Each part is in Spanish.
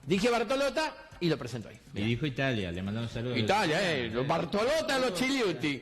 Dije Bartolota y lo presento ahí. Y dijo Italia, le mandamos saludos. Italia, los Bartolota, los Chiliuti.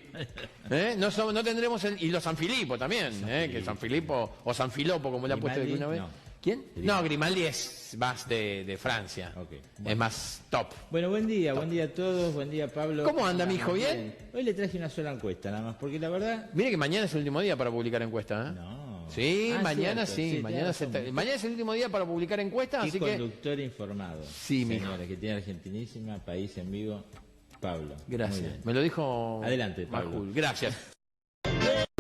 No tendremos y los San Filippo también, que San Filippo o San Filopo, como le ha puesto alguna vez. No. ¿Quién? No, Grimaldi es más de Francia. Okay. Es más top. Bueno, buen día a todos, buen día Pablo. ¿Cómo anda, mi hijo? ¿Bien? Hoy le traje una sola encuesta nada más, porque la verdad... Mire que mañana es el último día para publicar encuesta, ¿eh? No. Sí, mañana cierto, sí. Mañana es el último día para publicar encuestas, así que... conductor informado. Sí, señores, que tiene Argentinísima, País en Vivo, Pablo. Gracias. Me lo dijo... Adelante, Pablo. Majul. Gracias.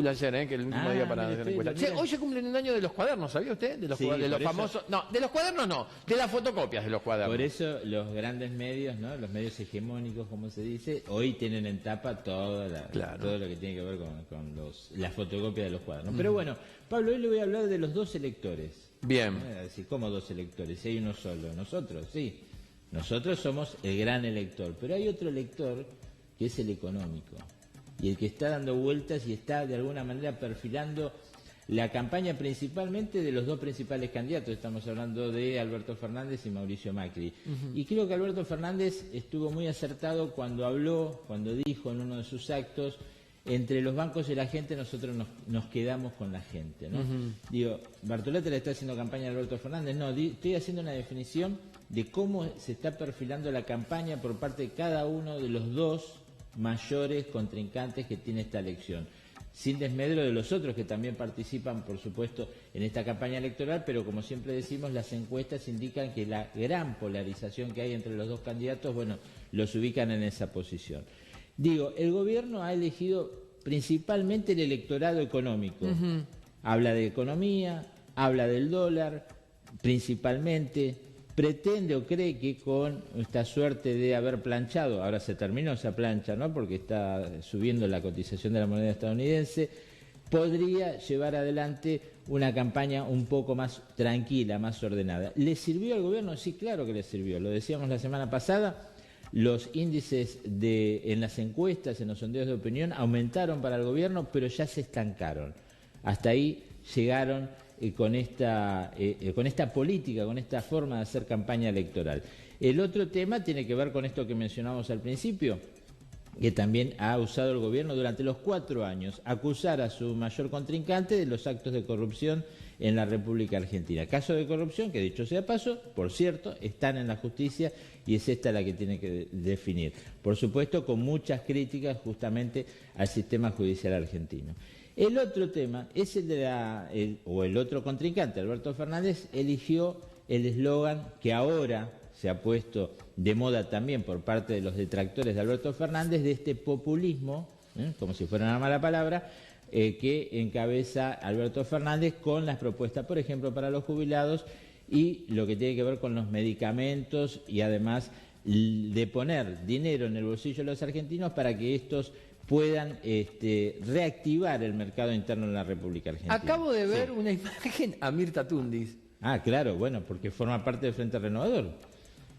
Ayer, que el último día para hacer encuestas. Che, hoy se cumplen un año de los cuadernos, ¿sabía usted? De los, Sí, de los famosos... No, de los cuadernos no, de las fotocopias de los cuadernos. Por eso los grandes medios, ¿no? Los medios hegemónicos, como se dice, hoy tienen en tapa todo lo que tiene que ver con la fotocopia de los cuadernos. Pero bueno, Pablo, hoy le voy a hablar de los dos electores. Bien. Decir, ¿cómo dos electores? Si hay uno solo. Nosotros, sí. Nosotros somos el gran elector, pero hay otro elector que es el económico. Y el que está dando vueltas y está de alguna manera perfilando la campaña principalmente de los dos principales candidatos. Estamos hablando de Alberto Fernández y Mauricio Macri. Y creo que Alberto Fernández estuvo muy acertado cuando dijo en uno de sus actos: entre los bancos y la gente nosotros nos quedamos con la gente, ¿no? Digo, Bartoleta le está haciendo campaña a Alberto Fernández. No, estoy haciendo una definición de cómo se está perfilando la campaña por parte de cada uno de los dos mayores contrincantes que tiene esta elección, sin desmedro de los otros que también participan, por supuesto, en esta campaña electoral, pero como siempre decimos, las encuestas indican que la gran polarización que hay entre los dos candidatos, bueno, los ubican en esa posición. Digo, el gobierno ha elegido principalmente el electorado económico. Habla de economía, habla del dólar, principalmente. Pretende o cree que con esta suerte de haber planchado, ahora se terminó esa plancha, ¿no? Porque está subiendo la cotización de la moneda estadounidense, podría llevar adelante una campaña un poco más tranquila, más ordenada. ¿Le sirvió al gobierno? Sí, claro que le sirvió. Lo decíamos la semana pasada, los índices en las encuestas, en los sondeos de opinión, aumentaron para el gobierno, pero ya se estancaron. Hasta ahí llegaron con esta política, con esta forma de hacer campaña electoral. El otro tema tiene que ver con esto que mencionamos al principio, que también ha usado el gobierno durante los 4 años, acusar a su mayor contrincante de los actos de corrupción en la República Argentina. Casos de corrupción que, dicho sea paso, por cierto, están en la justicia y es esta la que tiene que definir. Por supuesto, con muchas críticas justamente al sistema judicial argentino. El otro tema es el otro contrincante, Alberto Fernández, eligió el eslogan que ahora se ha puesto de moda también por parte de los detractores de Alberto Fernández, de este populismo, como si fuera una mala palabra, que encabeza Alberto Fernández con las propuestas, por ejemplo, para los jubilados y lo que tiene que ver con los medicamentos y además de poner dinero en el bolsillo de los argentinos para que estos puedan reactivar el mercado interno en la República Argentina. Acabo de ver una imagen a Mirta Tundis. Ah, claro, bueno, porque forma parte del Frente Renovador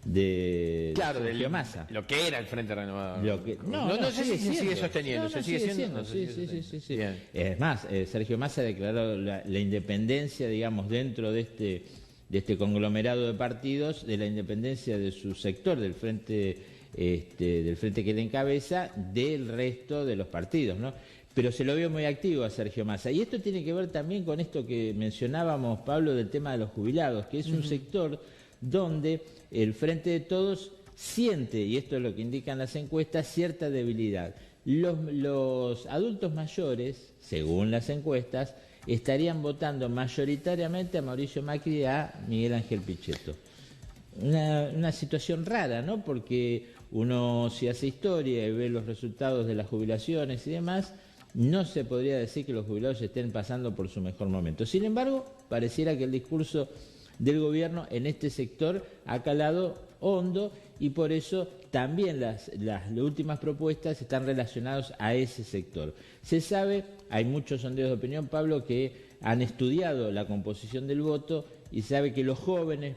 de Sergio Massa. Lo que era el Frente Renovador. No sé si se sigue sosteniendo. Se sigue siendo. Sí. Es más, Sergio Massa declaró la independencia, digamos, dentro de este conglomerado de partidos, de la independencia de su sector, del frente que le encabeza, del resto de los partidos, ¿no? Pero se lo vio muy activo a Sergio Massa. Y esto tiene que ver también con esto que mencionábamos, Pablo, del tema de los jubilados, que es un sector donde el Frente de Todos siente, y esto es lo que indican las encuestas, cierta debilidad. Los adultos mayores, según las encuestas, estarían votando mayoritariamente a Mauricio Macri y a Miguel Ángel Pichetto. Una situación rara, ¿no? Porque uno, si hace historia y ve los resultados de las jubilaciones y demás, no se podría decir que los jubilados estén pasando por su mejor momento. Sin embargo, pareciera que el discurso del gobierno en este sector ha calado hondo y por eso también las últimas propuestas están relacionadas a ese sector. Se sabe, hay muchos sondeos de opinión, Pablo, que han estudiado la composición del voto y sabe que los jóvenes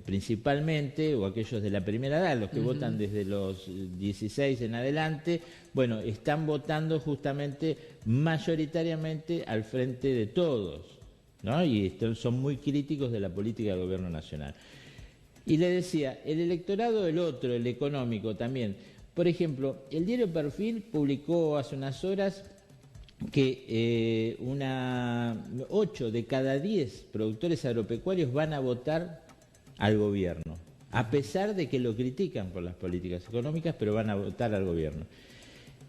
principalmente, o aquellos de la primera edad, los que votan desde los 16 en adelante, bueno, están votando justamente mayoritariamente al Frente de Todos, ¿no? Y son muy críticos de la política del gobierno nacional. Y le decía, el electorado, el otro, el económico también. Por ejemplo, el diario Perfil publicó hace unas horas que 8 de cada 10 productores agropecuarios van a votar al gobierno, a pesar de que lo critican por las políticas económicas, pero van a votar al gobierno.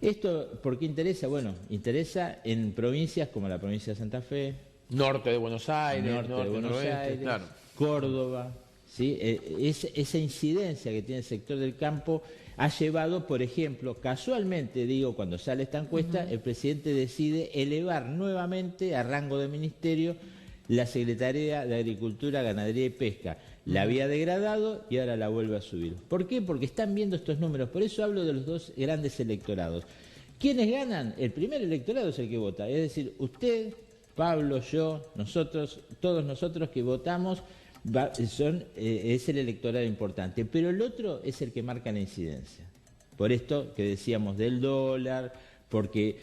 ¿Esto por qué interesa? Bueno, interesa en provincias como la provincia de Santa Fe, Norte de Buenos Aires, claro, Córdoba, ¿sí? Esa incidencia que tiene el sector del campo ha llevado, por ejemplo, casualmente, digo, cuando sale esta encuesta, el presidente decide elevar nuevamente a rango de ministerio la Secretaría de Agricultura, Ganadería y Pesca. La había degradado y ahora la vuelve a subir. ¿Por qué? Porque están viendo estos números. Por eso hablo de los dos grandes electorados. ¿Quiénes ganan? El primer electorado es el que vota. Es decir, usted, Pablo, yo, nosotros, todos nosotros que votamos, es el electorado importante. Pero el otro es el que marca la incidencia. Por esto que decíamos del dólar, porque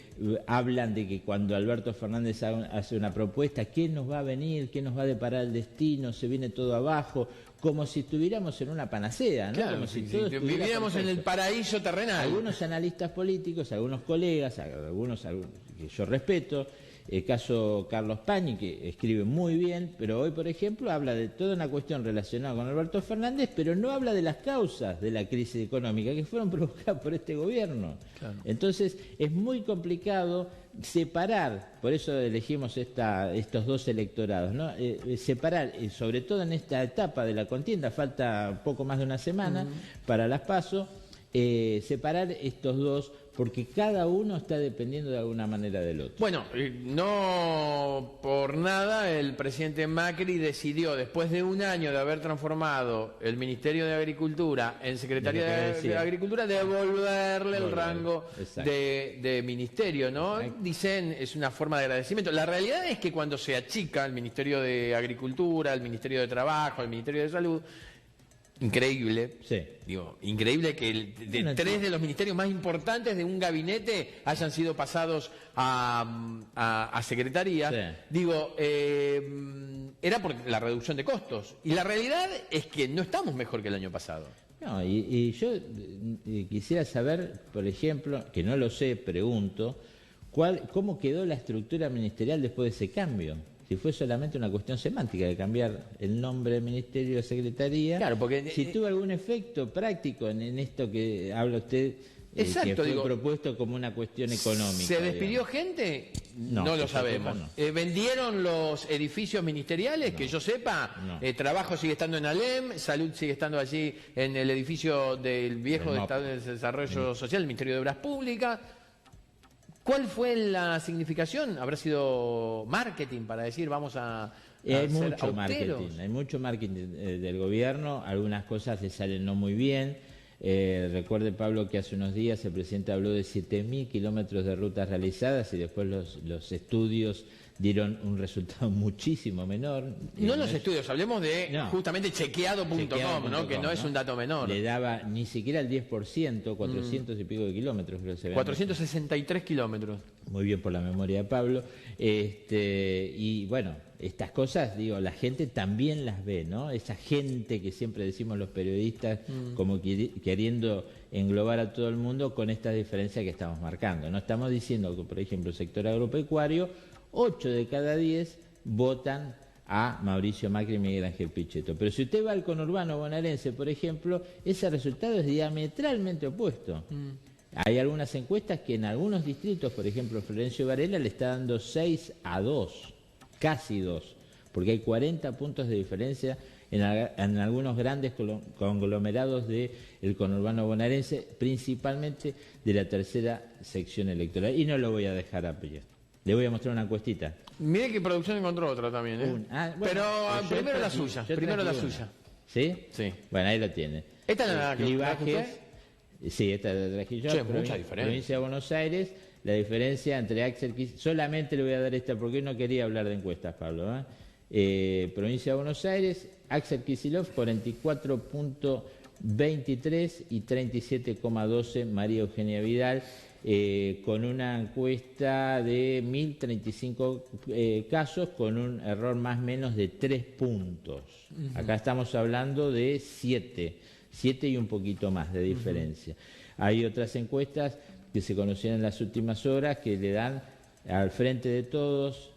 hablan de que cuando Alberto Fernández hace una propuesta, ¿qué nos va a venir? ¿Qué nos va a deparar el destino? Se viene todo abajo, como si estuviéramos en una panacea, ¿no? Claro, como si viviéramos en el paraíso terrenal. Algunos analistas políticos, algunos colegas, algunos que yo respeto, el caso Carlos Pañi, que escribe muy bien, pero hoy, por ejemplo, habla de toda una cuestión relacionada con Alberto Fernández, pero no habla de las causas de la crisis económica que fueron provocadas por este gobierno. Claro. Entonces, es muy complicado separar, por eso elegimos estos dos electorados, ¿no? Separar, sobre todo en esta etapa de la contienda, falta poco más de una semana para las PASO, separar estos dos, porque cada uno está dependiendo de alguna manera del otro. Bueno, no por nada el presidente Macri decidió, después de un año de haber transformado el Ministerio de Agricultura en Secretaría de Agricultura, devolverle el rango de ministerio, ¿no? Exacto. Dicen, es una forma de agradecimiento. La realidad es que cuando se achica el Ministerio de Agricultura, el Ministerio de Trabajo, el Ministerio de Salud, increíble, digo, increíble que tres de los ministerios más importantes de un gabinete hayan sido pasados a secretaría. Sí. Digo, era por la reducción de costos. Y la realidad es que no estamos mejor que el año pasado. No, y yo quisiera saber, por ejemplo, que no lo sé, pregunto, ¿cómo quedó la estructura ministerial después de ese cambio? Si fue solamente una cuestión semántica de cambiar el nombre del ministerio de secretaría, claro, porque si tuvo algún efecto práctico en esto que habla usted, exacto, que fue propuesto como una cuestión económica. ¿Se despidió gente? No lo sabemos. No. ¿Vendieron los edificios ministeriales? No. Que yo sepa, no. Trabajo sigue estando en Alem, Salud sigue estando allí en el edificio del viejo Estado de Desarrollo Social, el Ministerio de Obras Públicas. ¿Cuál fue la significación? ¿Habrá sido marketing para decir vamos a hay mucho marketing, hay mucho marketing del gobierno, algunas cosas le salen no muy bien. Recuerde, Pablo, que hace unos días el presidente habló de 7.000 kilómetros de rutas realizadas y después los estudios dieron un resultado muchísimo menor. No los estudios, hablemos de justamente chequeado.com, ¿no? Que no es un dato menor. Le daba ni siquiera el 10%, 400 y pico de kilómetros, creo que se ve. 463 kilómetros. Muy bien por la memoria de Pablo. Y bueno, estas cosas, digo, la gente también las ve, ¿no? Esa gente que siempre decimos los periodistas como queriendo englobar a todo el mundo con esta diferencia que estamos marcando. No estamos diciendo que, por ejemplo, el sector agropecuario, 8 de cada 10 votan a Mauricio Macri y Miguel Ángel Pichetto. Pero si usted va al conurbano bonaerense, por ejemplo, ese resultado es diametralmente opuesto. Hay algunas encuestas que en algunos distritos, por ejemplo, Florencio Varela le está dando 6-2, casi 2, porque hay 40 puntos de diferencia en algunos grandes conglomerados del conurbano bonaerense, principalmente de la tercera sección electoral. Y no lo voy a dejar a pie. Le voy a mostrar una encuestita. Mire que producción encontró otra también, ¿eh? Pero primero la suya. Primero la suya. ¿Sí? Sí. Bueno, ahí lo tiene. ¿Esta es la que clivajes? Sí, esta es la traje yo. Mucha diferencia. Provincia de Buenos Aires, la diferencia entre Axel Kicillof. Solamente le voy a dar esta porque no quería hablar de encuestas, Pablo. Provincia de Buenos Aires, Axel Kicillof, 44.23 y 37,12 María Eugenia Vidal. con una encuesta de 1035 casos, con un error más o menos de 3 puntos. Acá estamos hablando de 7 y un poquito más de diferencia. Hay otras encuestas que se conocieron en las últimas horas que le dan al Frente de Todos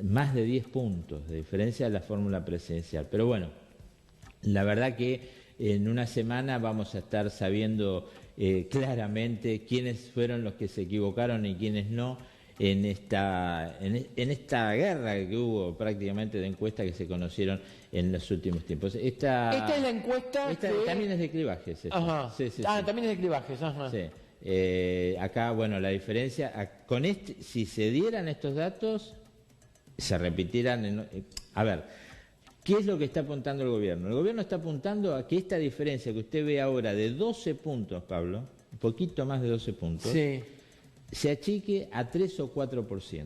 más de 10 puntos de diferencia de la fórmula presidencial. Pero bueno, la verdad que en una semana vamos a estar sabiendo claramente quiénes fueron los que se equivocaron y quiénes no en esta guerra que hubo prácticamente de encuestas que se conocieron en los últimos tiempos. Esta es la encuesta también es de clivajes. Ajá. Sí, también es de clivajes. Ajá. Sí. Acá, bueno, la diferencia, si se dieran estos datos, se repitieran. A ver, ¿qué es lo que está apuntando el gobierno? El gobierno está apuntando a que esta diferencia que usted ve ahora de 12 puntos, Pablo, un poquito más de 12 puntos, sí, se achique a 3 o 4%.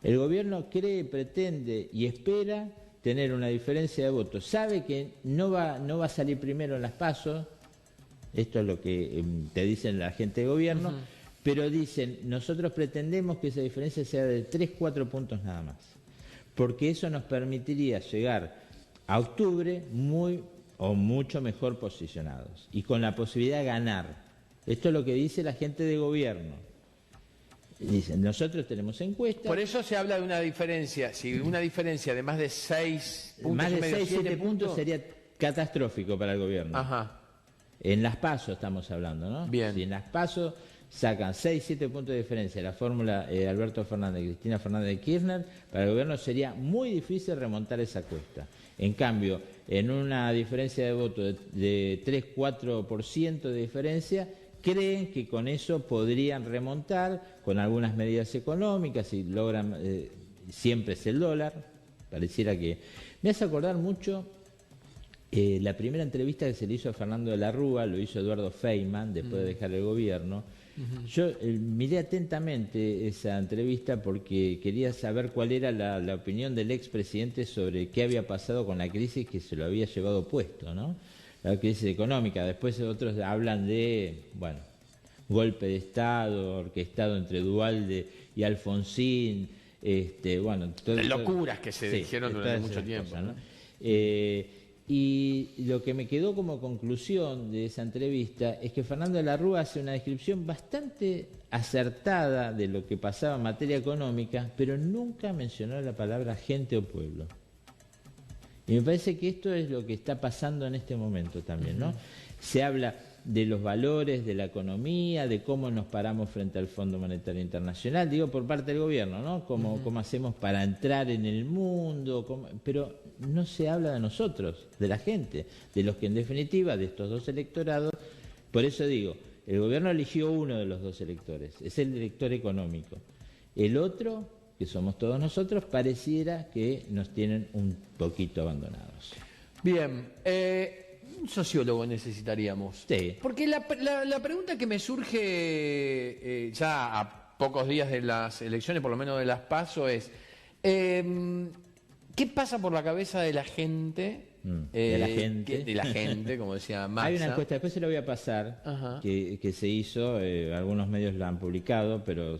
El gobierno cree, pretende y espera tener una diferencia de votos. Sabe que no va a salir primero en las PASO, esto es lo que te dicen la gente de gobierno, pero dicen, nosotros pretendemos que esa diferencia sea de 3, 4 puntos nada más, porque eso nos permitiría llegar a octubre muy o mucho mejor posicionados y con la posibilidad de ganar. Esto es lo que dice la gente de gobierno. Dicen, nosotros tenemos encuestas. Por eso se habla de una diferencia, si una diferencia de más de 6 puntos, más de 6, 7 puntos sería catastrófico para el gobierno. Ajá. En las PASO estamos hablando, ¿no? Bien. Si en las PASO sacan 6, 7 puntos de diferencia la fórmula Alberto Fernández y Cristina Fernández de Kirchner, para el gobierno sería muy difícil remontar esa cuesta. En cambio, en una diferencia de voto de 3, 4% de diferencia, creen que con eso podrían remontar con algunas medidas económicas y logran, siempre es el dólar, pareciera que... Me hace acordar mucho la primera entrevista que se le hizo a Fernando de la Rúa, lo hizo Eduardo Feynman después de dejar el gobierno. Yo miré atentamente esa entrevista porque quería saber cuál era la opinión del expresidente sobre qué había pasado con la crisis que se lo había llevado puesto, ¿no? La crisis económica. Después otros hablan de, bueno, golpe de Estado, orquestado entre Duhalde y Alfonsín, bueno... locuras que se dijeron durante mucho tiempo, cosas, ¿no? Y lo que me quedó como conclusión de esa entrevista es que Fernando de la Rúa hace una descripción bastante acertada de lo que pasaba en materia económica, pero nunca mencionó la palabra gente o pueblo. Y me parece que esto es lo que está pasando en este momento también, ¿no? Se habla de los valores de la economía, de cómo nos paramos frente al Fondo Monetario Internacional, digo por parte del gobierno, ¿no? Cómo hacemos para entrar en el mundo, pero no se habla de nosotros, de la gente, de los que en definitiva, de estos dos electorados, por eso digo, el gobierno eligió uno de los dos electores, es el elector económico. El otro, que somos todos nosotros, pareciera que nos tienen un poquito abandonados. Bien, un sociólogo necesitaríamos. Sí. Porque la pregunta que me surge ya a pocos días de las elecciones, por lo menos de las PASO, es ¿qué pasa por la cabeza de la gente? De la gente. De la gente, como decía Maxa. Hay una encuesta, después se la voy a pasar, que se hizo, algunos medios la han publicado, pero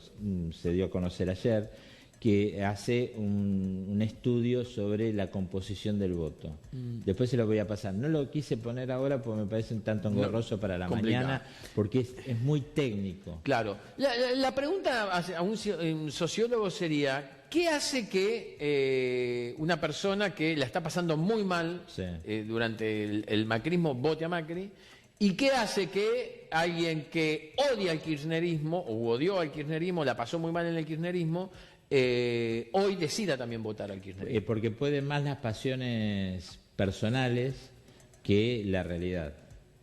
se dio a conocer ayer, que hace un estudio sobre la composición del voto. Después se lo voy a pasar. No lo quise poner ahora porque me parece un tanto engorroso para la mañana, porque es muy técnico. Claro. La pregunta a un sociólogo sería, ¿qué hace que una persona que la está pasando muy mal durante el macrismo vote a Macri? ¿Y qué hace que alguien que odia al kirchnerismo, o odió al kirchnerismo, la pasó muy mal en el kirchnerismo, hoy decida también votar al kirchnerismo? Porque pueden más las pasiones personales que la realidad.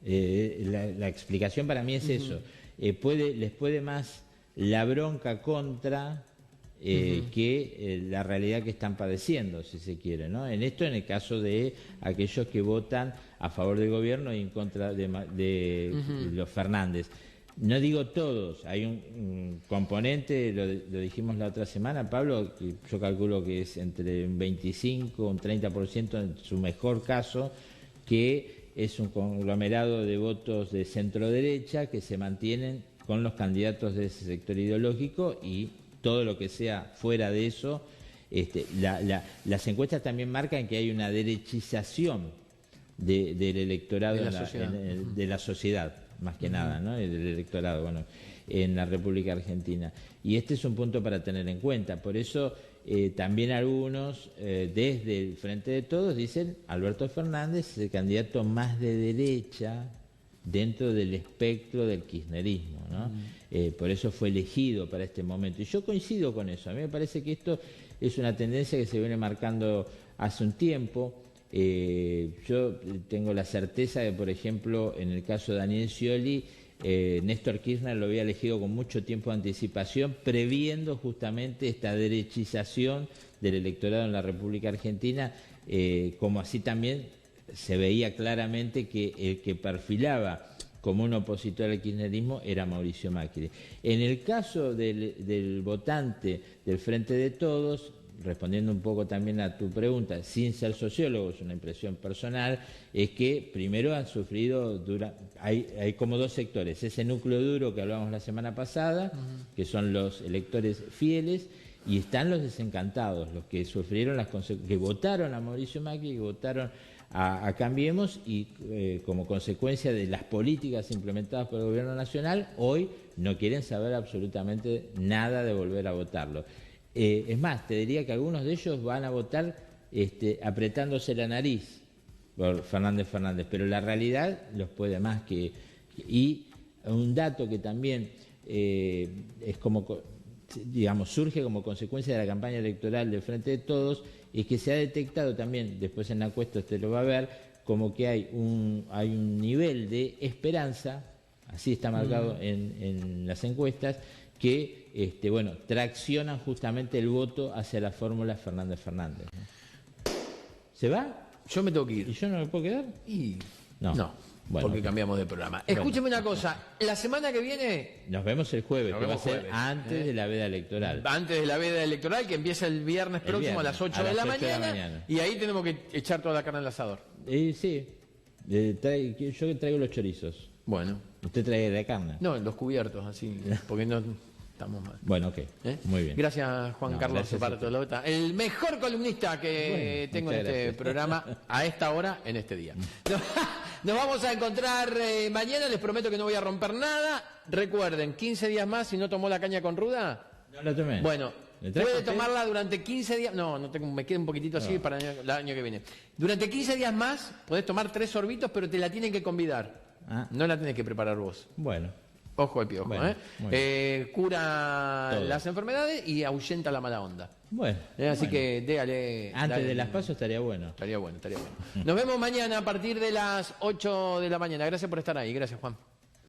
La explicación para mí es eso. Les puede más la bronca contra que la realidad que están padeciendo, si se quiere, ¿no? En el caso de aquellos que votan a favor del gobierno y en contra de los Fernández. No digo todos, hay un componente, lo dijimos la otra semana, Pablo, que yo calculo que es entre un 25, un 30% en su mejor caso, que es un conglomerado de votos de centro derecha que se mantienen con los candidatos de ese sector ideológico, y todo lo que sea fuera de eso. Las encuestas también marcan que hay una derechización del electorado de la sociedad, más que nada, ¿no? Del electorado, bueno, en la República Argentina. Y este es un punto para tener en cuenta. Por eso también algunos, desde el Frente de Todos, dicen Alberto Fernández es el candidato más de derecha dentro del espectro del kirchnerismo, ¿no? Por eso fue elegido para este momento. Y yo coincido con eso. A mí me parece que esto es una tendencia que se viene marcando hace un tiempo. Yo tengo la certeza de, por ejemplo, en el caso de Daniel Scioli, Néstor Kirchner lo había elegido con mucho tiempo de anticipación, previendo justamente esta derechización del electorado en la República Argentina, como así también se veía claramente que el que perfilaba como un opositor al kirchnerismo era Mauricio Macri. En el caso del votante del Frente de Todos, respondiendo un poco también a tu pregunta, sin ser sociólogo, es una impresión personal, es que primero han sufrido, hay como dos sectores, ese núcleo duro que hablábamos la semana pasada, que son los electores fieles, y están los desencantados, los que sufrieron que votaron a Mauricio Macri, que votaron a Cambiemos, y como consecuencia de las políticas implementadas por el gobierno nacional, hoy no quieren saber absolutamente nada de volver a votarlo. Es más, te diría que algunos de ellos van a votar apretándose la nariz por Fernández, pero la realidad los puede más que... Y un dato que también es como, digamos, surge como consecuencia de la campaña electoral del Frente de Todos, es que se ha detectado también, después en la encuesta usted lo va a ver, como que hay un nivel de esperanza, así está marcado en las encuestas, que traccionan justamente el voto hacia la fórmula Fernández. ¿Se va? Yo me tengo que ir. ¿Y yo no me puedo quedar? Y no. Bueno, porque cambiamos de programa. Escúcheme una cosa, la semana que viene... Nos vemos el jueves, que va a ser antes de la veda electoral. Antes de la veda electoral, que empieza el viernes próximo a las 8 de la mañana. Y ahí tenemos que echar toda la carne al asador. Sí, yo traigo los chorizos. Bueno. ¿Usted trae la carne? No, los cubiertos, así, porque no... Estamos mal. Bueno, ok. Muy bien. Gracias, Juan Carlos Bartolota, el mejor columnista que tengo en este programa a esta hora, en este día. Nos vamos a encontrar mañana, les prometo que no voy a romper nada. Recuerden, 15 días más, si no tomó la caña con ruda. No la tomé. Bueno, puede tomarla durante 15 días. No tengo, me queda un poquitito así para el año que viene. Durante 15 días más, podés tomar 3 sorbitos, pero te la tienen que convidar. No la tenés que preparar vos. Bueno. Ojo al piojo, cura las enfermedades y ahuyenta la mala onda. Bueno. Así que déale. Antes de las pasos estaría bueno. Estaría bueno. Nos vemos mañana a partir de las 8 de la mañana. Gracias por estar ahí. Gracias, Juan.